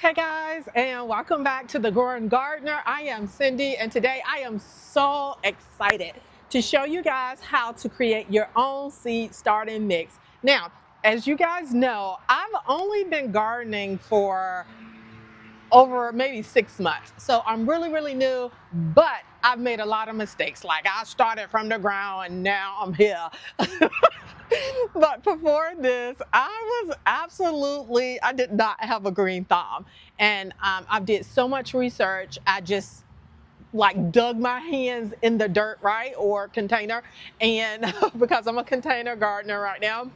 Hey guys, and welcome back to the Growing Gardener. I am Cindy, and today I am so excited to show you guys how to create your own seed starting mix. Now, as you guys know, I've only been gardening for over maybe 6 months. So I'm really new, but I've made a lot of mistakes. Like I started from the ground and now I'm here. But before this, I did not have a green thumb. And I did so much research. I just like dug my hands in the dirt, right? Or container. And because I'm a container gardener right now,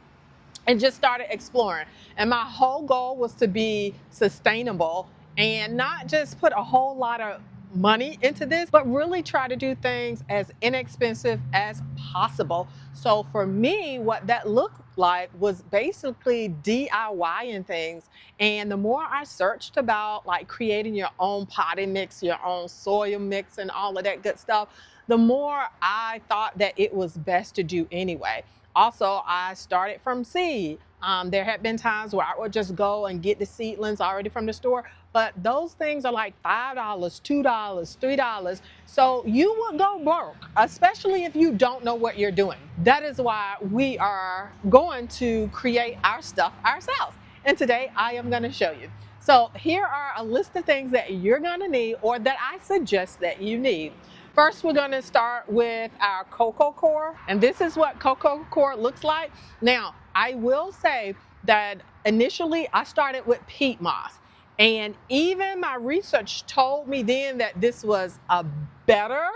and just started exploring. And my whole goal was to be sustainable and not just put a whole lot of money into this, but really try to do things as inexpensive as possible. So for me, what that looked like was basically DIYing things. And the more I searched about like creating your own potting mix, your own soil mix, and all of that good stuff, the more I thought that it was best to do anyway. Also, I started from seed. There had been times where I would just go and get the seedlings already from the store, but those things are like $5, $2, $3. So you would go broke, especially if you don't know what you're doing. That is why we are going to create our stuff ourselves. And today I am going to show you. So here are a list of things that you're going to need or that I suggest that you need. First, we're going to start with our cocoa core, and this is what cocoa core looks like. Now, I will say that initially I started with peat moss, and even my research told me then that this was a better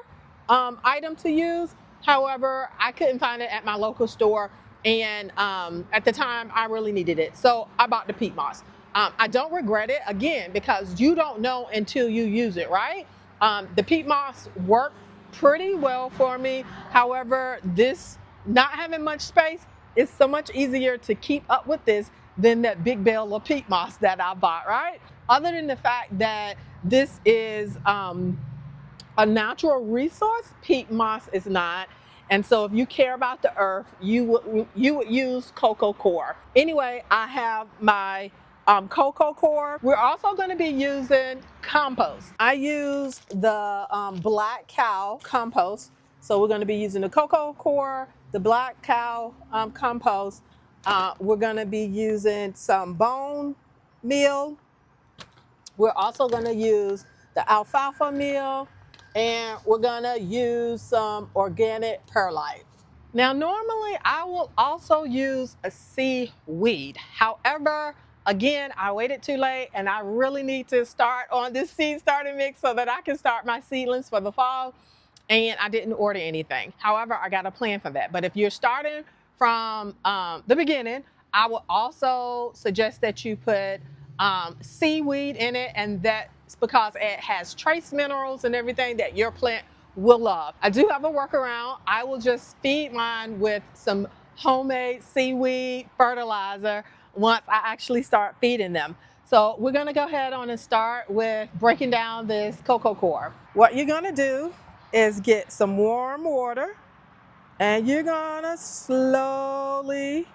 item to use. However, I couldn't find it at my local store, and at the time I really needed it, so I bought the peat moss. I don't regret it, again, because you don't know until you use it, right? The peat moss worked pretty well for me. However, this not having much space is so much easier to keep up with this than that big bale of peat moss that I bought, right? Other than the fact that this is a natural resource, peat moss is not. And so if you care about the earth, you would use cocoa core. Anyway, I have my cocoa core. We're also going to be using compost. I use the black cow compost. So we're going to be using the cocoa core, the black cow compost. We're going to be using some bone meal. We're also going to use the alfalfa meal, and we're going to use some organic perlite. Now, normally I will also use a seaweed. However, again, I waited too late and I really need to start on this seed starting mix so that I can start my seedlings for the fall. And I didn't order anything. However, I got a plan for that. But if you're starting from the beginning, I would also suggest that you put seaweed in it, and that's because it has trace minerals and everything that your plant will love. I do have a workaround. I will just feed mine with some homemade seaweed fertilizer once I actually start feeding them. So we're gonna go ahead on and start with breaking down this cocoa core. What you're gonna do is get some warm water, and you're gonna slowly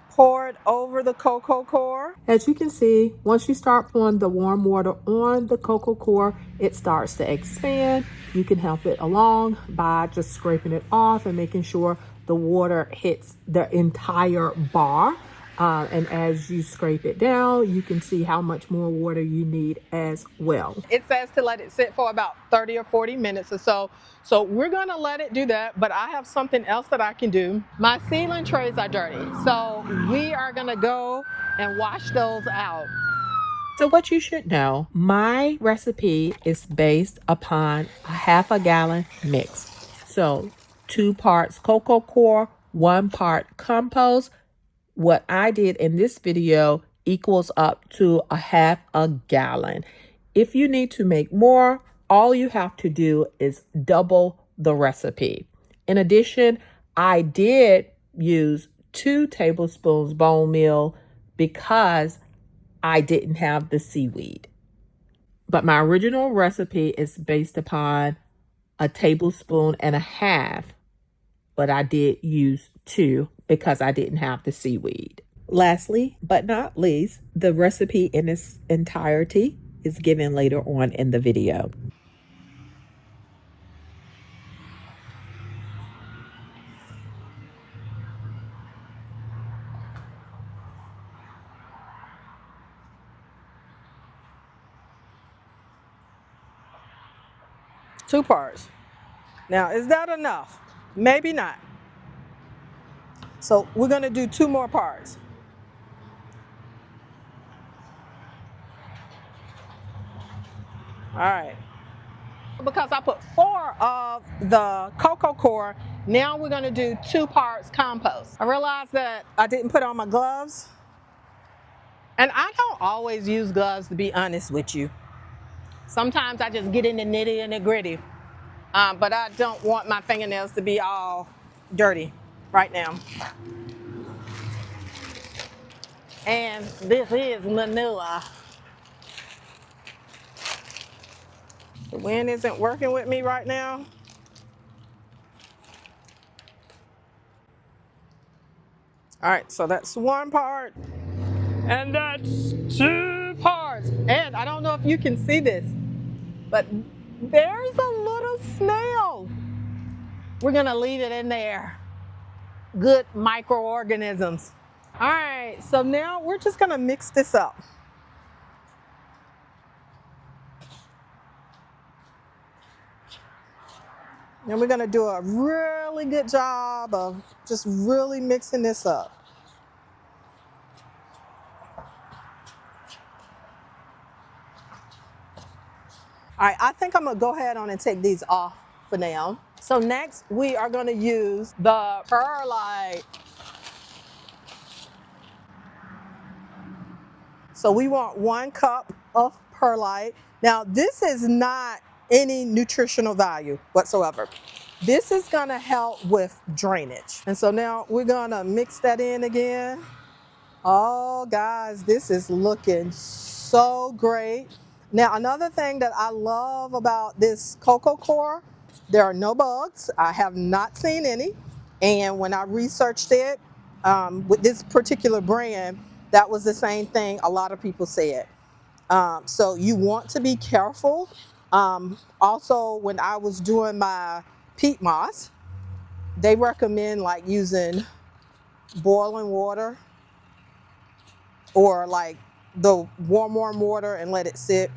pour it over the cocoa core. As you can see, once you start pouring the warm water on the cocoa core, it starts to expand. You can help it along by just scraping it off and making sure the water hits the entire bar. And as you scrape it down, you can see how much more water you need as well. It says to let it sit for about 30 or 40 minutes or so. So we're gonna let it do that, but I have something else that I can do. My seedling trays are dirty, so we are gonna go and wash those out. So what you should know, my recipe is based upon a half-a-gallon mix. So 2 parts cocoa core, 1 part compost. What I did in this video equals up to a half a gallon. If you need to make more, all you have to do is double the recipe. In addition, I did use 2 tablespoons bone meal because I didn't have the seaweed. But my original recipe is based upon a tablespoon and a half, but I did use 2 because I didn't have the seaweed. Lastly, but not least, the recipe in its entirety is given later on in the video. Two parts. Now, is that enough? Maybe not. So we're gonna do two more parts. All right. Because I put 4 of the cocoa coir, now we're gonna do 2 parts compost. I realized that I didn't put on my gloves. And I don't always use gloves, to be honest with you. Sometimes I just get in the nitty and the gritty. But I don't want my fingernails to be all dirty right now. And this is manure. The wind isn't working with me right now. All right, so that's 1 part. And that's 2 parts. And I don't know if you can see this, but there's a little snail. We're gonna leave it in there. Good microorganisms. All right, so now we're just gonna mix this up. And we're gonna do a really good job of just really mixing this up. All right, I think I'm gonna go ahead on and take these off for now. So next we are gonna use the perlite. So we want 1 cup of perlite. Now this is not any nutritional value whatsoever. This is gonna help with drainage. And so now we're gonna mix that in again. Oh guys, this is looking so great. Now another thing that I love about this cocoa coir, there are no bugs. I have not seen any. And when I researched it with this particular brand, that was the same thing a lot of people said. So you want to be careful. Also, when I was doing my peat moss, they recommend like using boiling water or like the warm water and let it sit.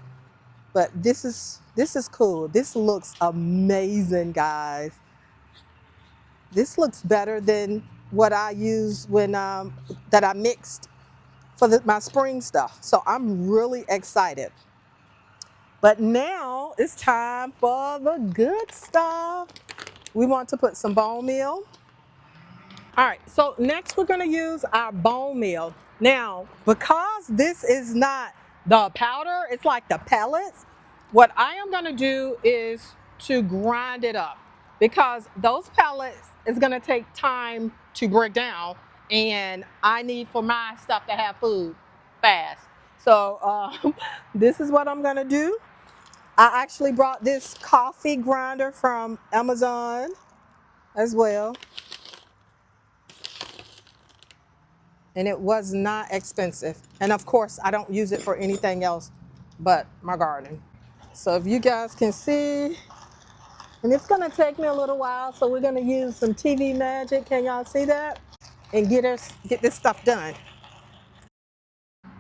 But this is cool. This looks amazing, guys. This looks better than what I used when that I mixed for my spring stuff. So I'm really excited. But now it's time for the good stuff. We want to put some bone meal. All right, so next we're gonna use our bone meal. Now, because this is not the powder, it's like the pellets, what I am gonna do is to grind it up because those pellets is gonna take time to break down and I need for my stuff to have food fast. So this is what I'm gonna do. I actually brought this coffee grinder from Amazon as well. And it was not expensive. And of course, I don't use it for anything else but my garden. So if you guys can see, and it's gonna take me a little while, so we're gonna use some TV magic. Can y'all see that? And get this stuff done.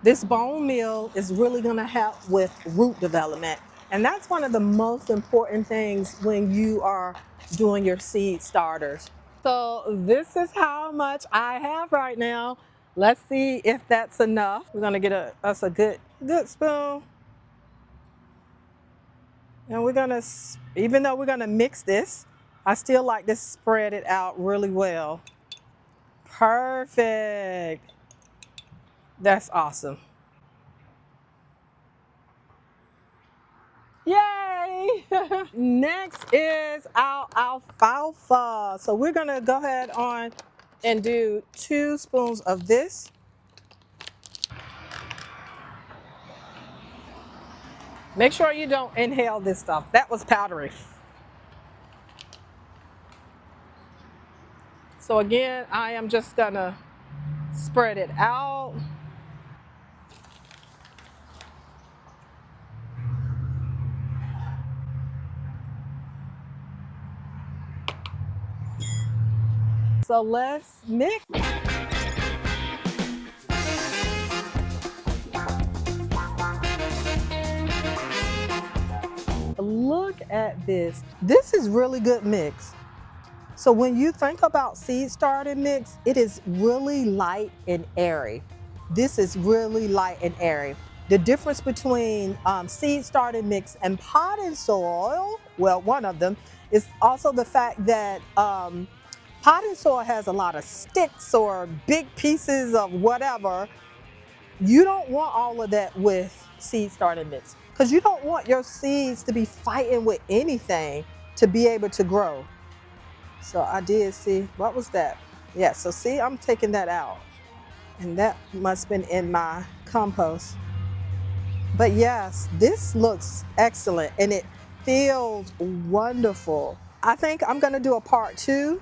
This bone meal is really gonna help with root development. And that's one of the most important things when you are doing your seed starters. So this is how much I have right now. Let's see if that's enough. We're gonna get us a good spoon. And we're gonna, even though we're gonna mix this, I still like to spread it out really well. Perfect. That's awesome. Yay! Next is our alfalfa. So we're gonna go ahead on and do 2 spoons of this. Make sure you don't inhale this stuff. That was powdery. So again, I am just gonna Spread it out. So let's mix. Look at this. This is really good mix. So when you think about seed starting mix, it is really light and airy. This is really light and airy. The difference between seed starting mix and potting soil, well, one of them, is also the fact that potting soil has a lot of sticks or big pieces of whatever. You don't want all of that with seed starting mix because you don't want your seeds to be fighting with anything to be able to grow. So I did see, what was that? Yeah, so see, I'm taking that out. And that must have been in my compost. But yes, this looks excellent and it feels wonderful. I think I'm gonna do a part 2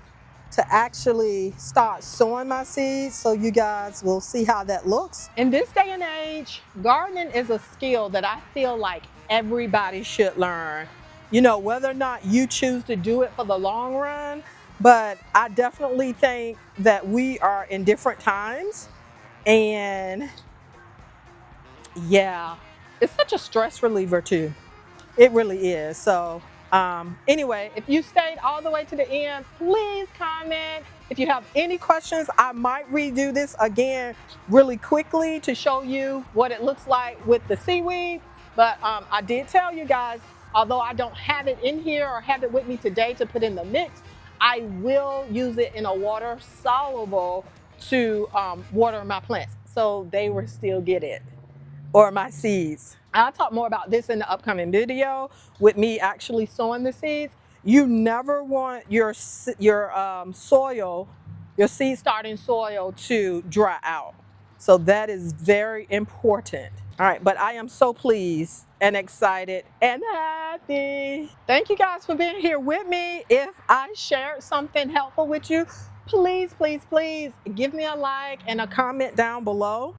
to actually start sowing my seeds so you guys will see how that looks. In this day and age, gardening is a skill that I feel like everybody should learn. You know, whether or not you choose to do it for the long run, but I definitely think that we are in different times and yeah, it's such a stress reliever too. It really is. So anyway, if you stayed all the way to the end, please comment. If you have any questions, I might redo this again really quickly to show you what it looks like with the seaweed. But I did tell you guys, although I don't have it in here or have it with me today to put in the mix, I will use it in a water soluble to water my plants so they will still get it, or my seeds. I'll talk more about this in the upcoming video with me actually sowing the seeds. You never want your soil, your seed starting soil to dry out. So that is very important. All right, but I am so pleased and excited and happy. Thank you guys for being here with me. If I shared something helpful with you, please, please, please give me a like and a comment down below.